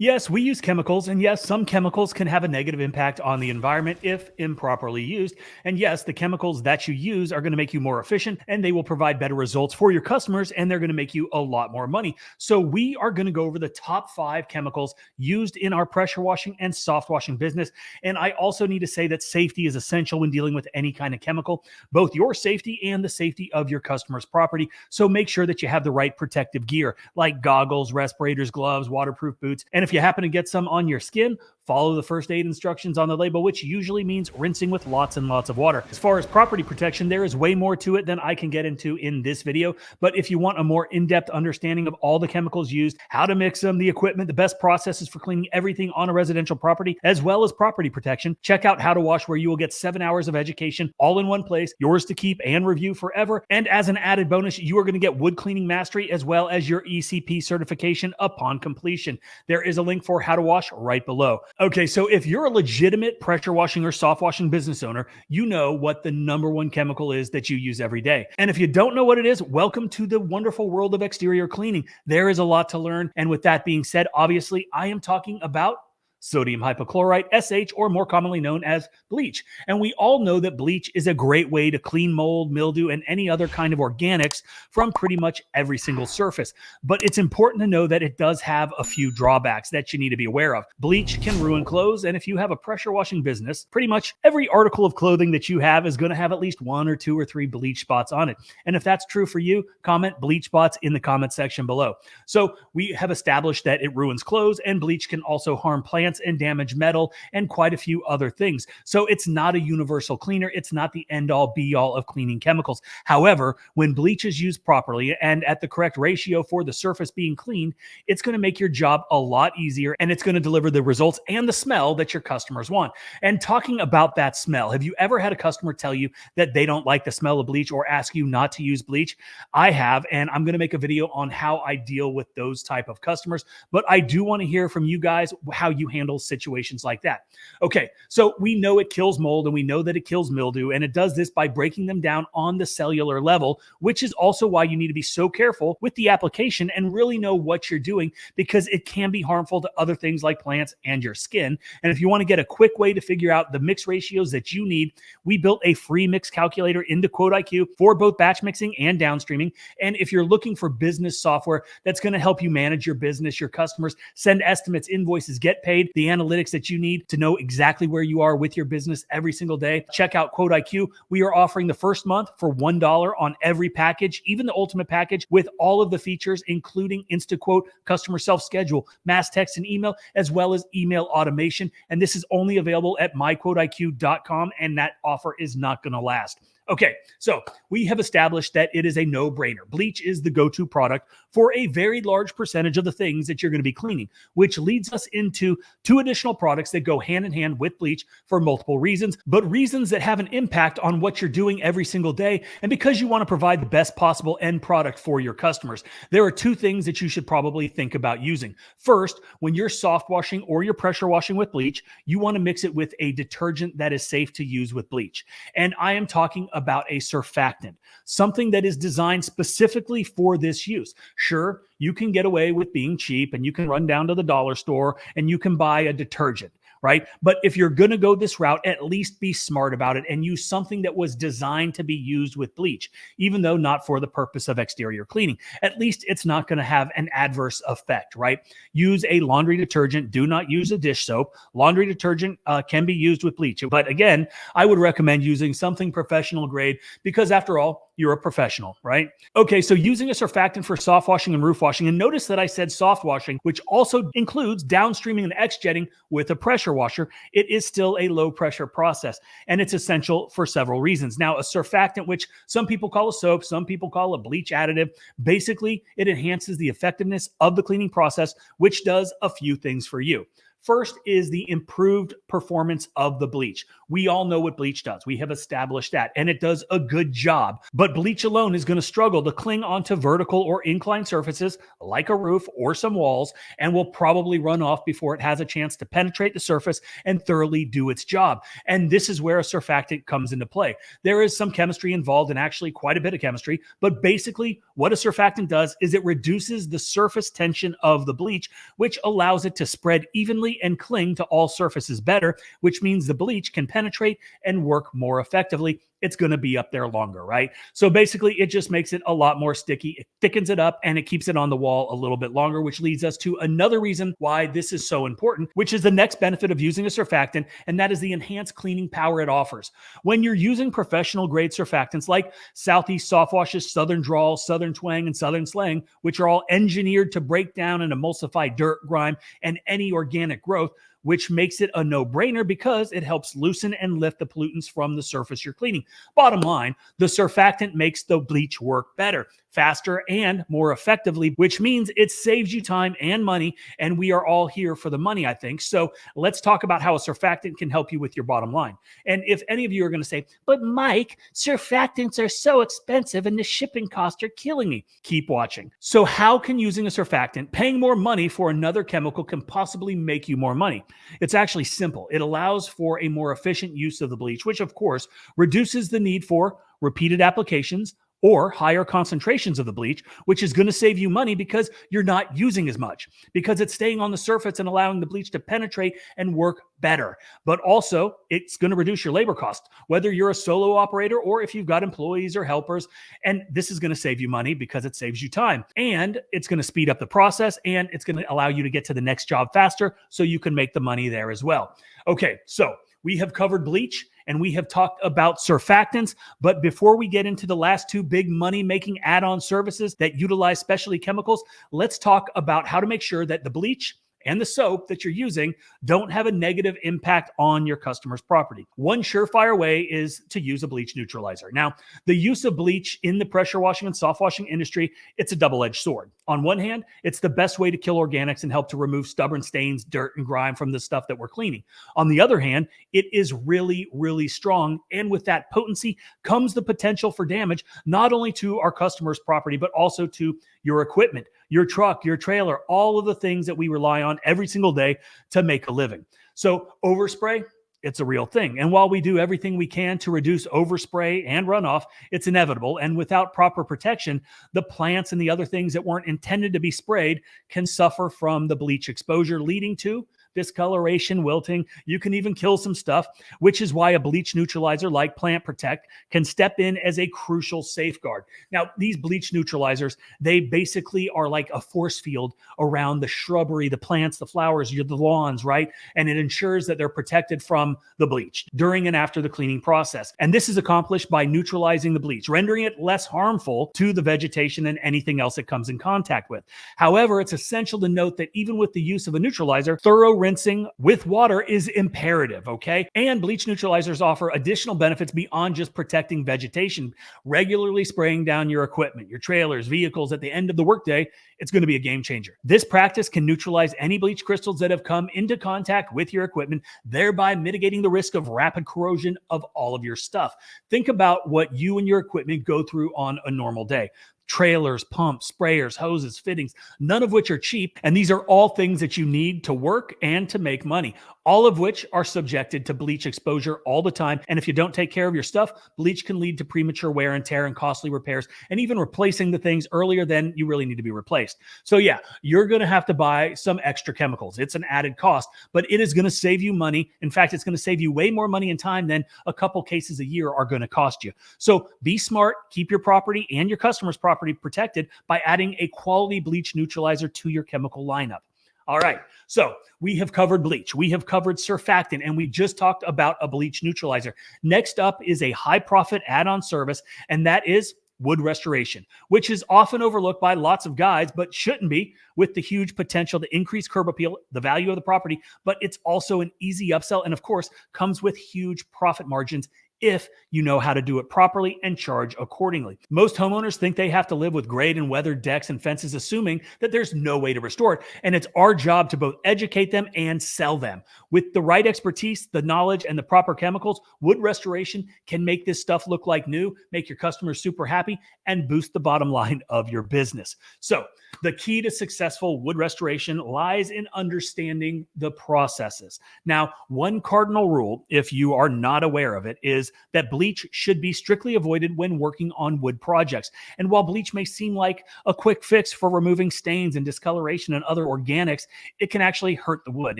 Yes, we use chemicals, and yes, some chemicals can have a negative impact on the environment if improperly used. And yes, the chemicals that you use are going to make you more efficient and they will provide better results for your customers and they're going to make you a lot more money. So, we are going to go over the top 5 chemicals used in our pressure washing and soft washing business. And I also need to say that safety is essential when dealing with any kind of chemical, both your safety and the safety of your customer's property. So, make sure that you have the right protective gear like goggles, respirators, gloves, waterproof boots. And if you happen to get some on your skin, follow the first aid instructions on the label, which usually means rinsing with lots and lots of water. As far as property protection, there is way more to it than I can get into in this video. But if you want a more in-depth understanding of all the chemicals used, how to mix them, the equipment, the best processes for cleaning everything on a residential property, as well as property protection, check out How to Wash, where you will get 7 hours of education all in one place, yours to keep and review forever. And as an added bonus, you are going to get wood cleaning mastery as well as your ECP certification upon completion. There is a link for How to Wash right below. Okay, so if you're a legitimate pressure washing or soft washing business owner, you know what the number one chemical is that you use every day. And if you don't know what it is, welcome to the wonderful world of exterior cleaning. There is a lot to learn. And with that being said, obviously, I am talking about sodium hypochlorite, SH, or more commonly known as bleach. And we all know that bleach is a great way to clean mold, mildew, and any other kind of organics from pretty much every single surface. But it's important to know that it does have a few drawbacks that you need to be aware of. Bleach can ruin clothes, and if you have a pressure washing business, pretty much every article of clothing that you have is going to have at least 1 or 2 or 3 bleach spots on it. And if that's true for you, comment bleach spots in the comment section below. So we have established that it ruins clothes, and bleach can also harm plants and damage metal and quite a few other things. So it's not a universal cleaner. It's not the end all be all of cleaning chemicals. However, when bleach is used properly and at the correct ratio for the surface being cleaned, it's going to make your job a lot easier and it's going to deliver the results and the smell that your customers want. And talking about that smell, have you ever had a customer tell you that they don't like the smell of bleach or ask you not to use bleach? I have, and I'm going to make a video on how I deal with those type of customers, but I do want to hear from you guys how you handle situations like that. Okay, so we know it kills mold and we know that it kills mildew, and it does this by breaking them down on the cellular level, which is also why you need to be so careful with the application and really know what you're doing, because it can be harmful to other things like plants and your skin. And if you want to get a quick way to figure out the mix ratios that you need, we built a free mix calculator into Quote IQ for both batch mixing and downstreaming. And if you're looking for business software that's going to help you manage your business, your customers, send estimates, invoices, get paid, the analytics that you need to know exactly where you are with your business every single day, check out Quote IQ. We are offering the first month for $1 on every package, even the ultimate package, with all of the features, including InstaQuote, customer self-schedule, mass text and email, as well as email automation. And this is only available at myquoteiq.com, and that offer is not going to last. Okay, so we have established that it is a no-brainer. Bleach is the go-to product for a very large percentage of the things that you're going to be cleaning, which leads us into 2 additional products that go hand in hand with bleach for multiple reasons, but reasons that have an impact on what you're doing every single day, and because you want to provide the best possible end product for your customers. There are 2 things that you should probably think about using. First, when you're soft washing or you're pressure washing with bleach, you want to mix it with a detergent that is safe to use with bleach. And I am talking about a surfactant, something that is designed specifically for this use. Sure, you can get away with being cheap and you can run down to the dollar store and you can buy a detergent, right? But if you're going to go this route, at least be smart about it and use something that was designed to be used with bleach, even though not for the purpose of exterior cleaning. At least it's not going to have an adverse effect, right? Use a laundry detergent. Do not use a dish soap. Laundry detergent can be used with bleach. But again, I would recommend using something professional grade because after all, you're a professional, right? Okay, so using a surfactant for soft washing and roof washing, and notice that I said soft washing, which also includes downstreaming and X-jetting with a pressure washer, it is still a low pressure process, and it's essential for several reasons. Now, a surfactant, which some people call a soap, some people call a bleach additive, basically it enhances the effectiveness of the cleaning process, which does a few things for you. First is the improved performance of the bleach. We all know what bleach does. We have established that, and it does a good job. But bleach alone is going to struggle to cling onto vertical or inclined surfaces like a roof or some walls, and will probably run off before it has a chance to penetrate the surface and thoroughly do its job. And this is where a surfactant comes into play. There is some chemistry involved, and actually quite a bit of chemistry, but basically what a surfactant does is it reduces the surface tension of the bleach, which allows it to spread evenly and cling to all surfaces better, which means the bleach can penetrate and work more effectively. It's going to be up there longer, right? So basically, it just makes it a lot more sticky. It thickens it up and it keeps it on the wall a little bit longer, which leads us to another reason why this is so important, which is the next benefit of using a surfactant, and that is the enhanced cleaning power it offers. When you're using professional grade surfactants like Southeast Softwashes, Southern Drawl, Southern Twang, and Southern Slang, which are all engineered to break down and emulsify dirt, grime, and any organic growth, which makes it a no-brainer because it helps loosen and lift the pollutants from the surface you're cleaning. Bottom line, the surfactant makes the bleach work better, faster, and more effectively, which means it saves you time and money, and we are all here for the money, I think. So let's talk about how a surfactant can help you with your bottom line. And if any of you are going to say, but Mike, surfactants are so expensive and the shipping costs are killing me, keep watching. So how can using a surfactant, paying more money for another chemical, can possibly make you more money? It's actually simple. It allows for a more efficient use of the bleach, which of course reduces the need for repeated applications or higher concentrations of the bleach, which is going to save you money because you're not using as much, because it's staying on the surface and allowing the bleach to penetrate and work better. But also, it's going to reduce your labor cost, whether you're a solo operator or if you've got employees or helpers. And this is going to save you money because it saves you time. And it's going to speed up the process, and it's going to allow you to get to the next job faster so you can make the money there as well. Okay, so we have covered bleach and we have talked about surfactants. But before we get into the last two big money-making add-on services that utilize specialty chemicals, let's talk about how to make sure that the bleach and the soap that you're using don't have a negative impact on your customer's property. One surefire way is to use a bleach neutralizer. Now, the use of bleach in the pressure washing and soft washing industry, it's a double-edged sword. On one hand, it's the best way to kill organics and help to remove stubborn stains, dirt, and grime from the stuff that we're cleaning. On the other hand, it is really, really strong. And with that potency comes the potential for damage, not only to our customer's property, but also to your equipment, your truck, your trailer, all of the things that we rely on every single day to make a living. So overspray, it's a real thing. And while we do everything we can to reduce overspray and runoff, it's inevitable. And without proper protection, the plants and the other things that weren't intended to be sprayed can suffer from the bleach exposure, leading to discoloration, wilting. You can even kill some stuff, which is why a bleach neutralizer like Plant Protect can step in as a crucial safeguard. Now, these bleach neutralizers, they basically are like a force field around the shrubbery, the plants, the flowers, the lawns, right? And it ensures that they're protected from the bleach during and after the cleaning process. And this is accomplished by neutralizing the bleach, rendering it less harmful to the vegetation and anything else it comes in contact with. However, it's essential to note that even with the use of a neutralizer, thorough rinsing with water is imperative, okay? And bleach neutralizers offer additional benefits beyond just protecting vegetation. Regularly spraying down your equipment, your trailers, vehicles at the end of the workday, it's going to be a game changer. This practice can neutralize any bleach crystals that have come into contact with your equipment, thereby mitigating the risk of rapid corrosion of all of your stuff. Think about what you and your equipment go through on a normal day. Trailers, pumps, sprayers, hoses, fittings, none of which are cheap. And these are all things that you need to work and to make money, all of which are subjected to bleach exposure all the time. And if you don't take care of your stuff, bleach can lead to premature wear and tear and costly repairs, and even replacing the things earlier than you really need to be replaced. So yeah, you're going to have to buy some extra chemicals. It's an added cost, but it is going to save you money. In fact, it's going to save you way more money and time than a couple cases a year are going to cost you. So be smart, keep your property and your customers' property protected by adding a quality bleach neutralizer to your chemical lineup. All right, so we have covered bleach, we have covered surfactant, and we just talked about a bleach neutralizer. Next up is a high profit add-on service, and that is wood restoration, which is often overlooked by lots of guys, but shouldn't be, with the huge potential to increase curb appeal, the value of the property, but it's also an easy upsell, and of course, comes with huge profit margins if you know how to do it properly and charge accordingly. Most homeowners think they have to live with grayed and weathered decks and fences, assuming that there's no way to restore it. And it's our job to both educate them and sell them. With the right expertise, the knowledge, and the proper chemicals, wood restoration can make this stuff look like new, make your customers super happy, and boost the bottom line of your business. So the key to successful wood restoration lies in understanding the processes. Now, one cardinal rule, if you are not aware of it, is that bleach should be strictly avoided when working on wood projects. And while bleach may seem like a quick fix for removing stains and discoloration and other organics, it can actually hurt the wood.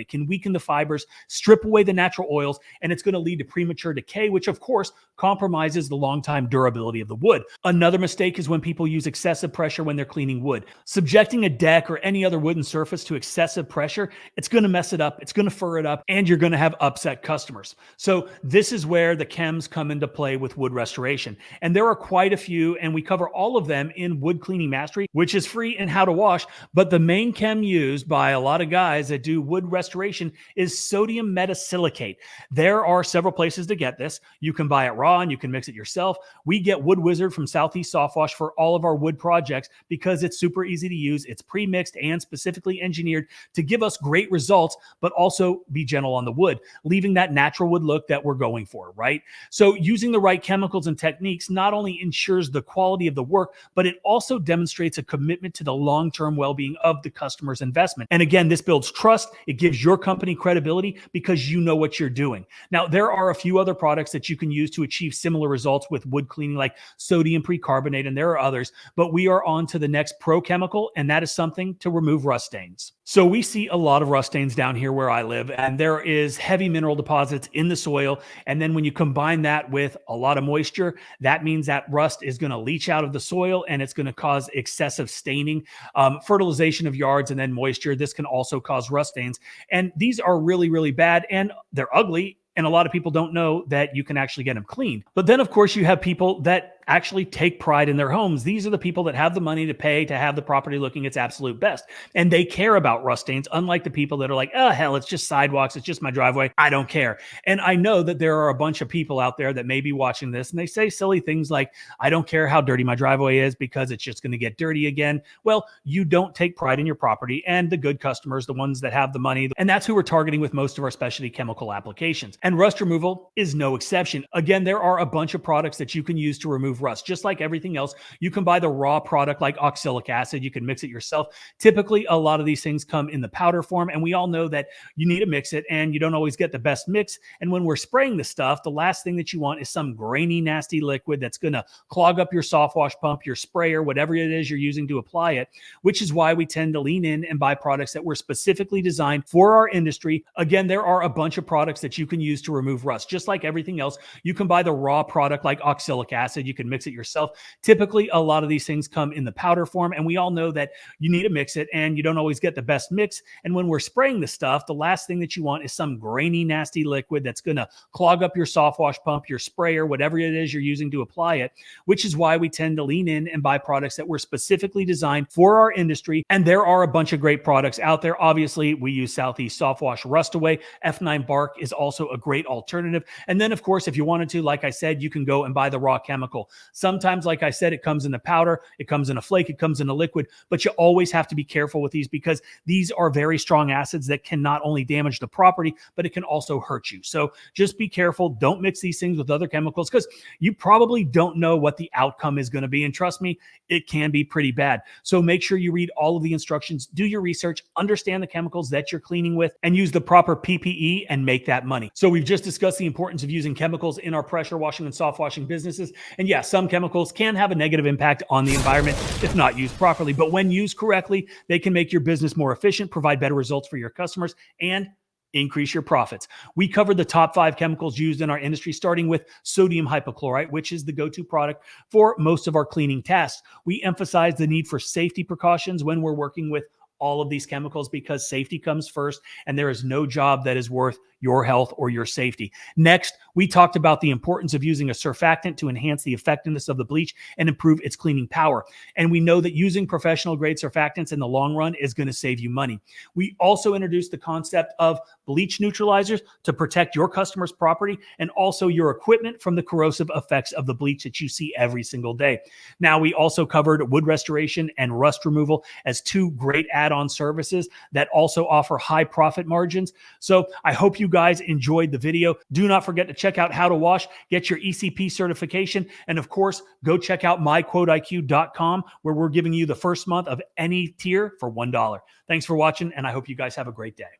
It can weaken the fibers, strip away the natural oils, and it's going to lead to premature decay, which of course compromises the long-time durability of the wood. Another mistake is when people use excessive pressure when they're cleaning wood. Subjecting a deck or any other wooden surface to excessive pressure, it's going to mess it up, it's going to fur it up, and you're going to have upset customers. So this is where the chems come into play with wood restoration. And there are quite a few, and we cover all of them in Wood Cleaning Mastery, which is free in How to Wash. But the main chem used by a lot of guys that do wood restoration is sodium metasilicate. There are several places to get this. You can buy it raw and you can mix it yourself. We get Wood Wizard from Southeast Softwash for all of our wood projects because it's super easy to use. It's pre-mixed and specifically engineered to give us great results, but also be gentle on the wood, leaving that natural wood look that we're going for, right? So using the right chemicals and techniques not only ensures the quality of the work, but it also demonstrates a commitment to the long-term well-being of the customer's investment. And again, this builds trust. It gives your company credibility because you know what you're doing. Now, there are a few other products that you can use to achieve similar results with wood cleaning, like sodium percarbonate, and there are others, but we are on to the next pro chemical, and that is something to remove rust stains. So we see a lot of rust stains down here where I live, and there is heavy mineral deposits in the soil. And then when you combine that with a lot of moisture, that means that rust is going to leach out of the soil and it's going to cause excessive staining, fertilization of yards, and then moisture. This can also cause rust stains. And these are really, really bad, and they're ugly. And a lot of people don't know that you can actually get them cleaned. But then, of course, you have people that actually take pride in their homes. These are the people that have the money to pay to have the property looking its absolute best. And they care about rust stains, unlike the people that are like, oh, hell, it's just sidewalks. It's just my driveway. I don't care. And I know that there are a bunch of people out there that may be watching this and they say silly things like, I don't care how dirty my driveway is because it's just going to get dirty again. Well, you don't take pride in your property, and the good customers, the ones that have the money. And that's who we're targeting with most of our specialty chemical applications. And rust removal is no exception. Again, there are a bunch of products that you can use to remove rust. Just like everything else, you can buy the raw product like oxalic acid. You can mix it yourself. Typically, a lot of these things come in the powder form, and we all know that you need to mix it, and you don't always get the best mix. And when we're spraying the stuff, the last thing that you want is some grainy, nasty liquid that's going to clog up your soft wash pump, your sprayer, whatever it is you're using to apply it, which is why we tend to lean in and buy products that were specifically designed for our industry. Again, there are a bunch of products that you can use to remove rust. Just like everything else, you can buy the raw product like oxalic acid. You can mix it yourself. Typically, a lot of these things come in the powder form, and we all know that you need to mix it, and you don't always get the best mix. And when we're spraying the stuff, the last thing that you want is some grainy, nasty liquid that's going to clog up your soft wash pump, your sprayer, whatever it is you're using to apply it, which is why we tend to lean in and buy products that were specifically designed for our industry. And there are a bunch of great products out there. Obviously, we use Southeast Softwash Rust Away. F9 Bark is also a great alternative. And then, of course, if you wanted to, like I said, you can go and buy the raw chemical. Sometimes, like I said, it comes in the powder, it comes in a flake, it comes in a liquid, but you always have to be careful with these because these are very strong acids that can not only damage the property, but it can also hurt you. So just be careful. Don't mix these things with other chemicals because you probably don't know what the outcome is going to be. And trust me, it can be pretty bad. So make sure you read all of the instructions, do your research, understand the chemicals that you're cleaning with, and use the proper PPE and make that money. So we've just discussed the importance of using chemicals in our pressure washing and soft washing businesses. And yeah, some chemicals can have a negative impact on the environment if not used properly. But when used correctly, they can make your business more efficient, provide better results for your customers, and increase your profits. We covered the top 5 chemicals used in our industry, starting with sodium hypochlorite, which is the go-to product for most of our cleaning tasks. We emphasize the need for safety precautions when we're working with all of these chemicals because safety comes first, and there is no job that is worth your health or your safety. Next, we talked about the importance of using a surfactant to enhance the effectiveness of the bleach and improve its cleaning power. And we know that using professional grade surfactants in the long run is going to save you money. We also introduced the concept of bleach neutralizers to protect your customer's property and also your equipment from the corrosive effects of the bleach that you see every single day. Now, we also covered wood restoration and rust removal as two great add-on services that also offer high profit margins. So I hope you guys enjoyed the video. Do not forget to check out How to Wash, get your ECP certification, and of course, go check out myquoteiq.com, where we're giving you the first month of any tier for $1. Thanks for watching, and I hope you guys have a great day.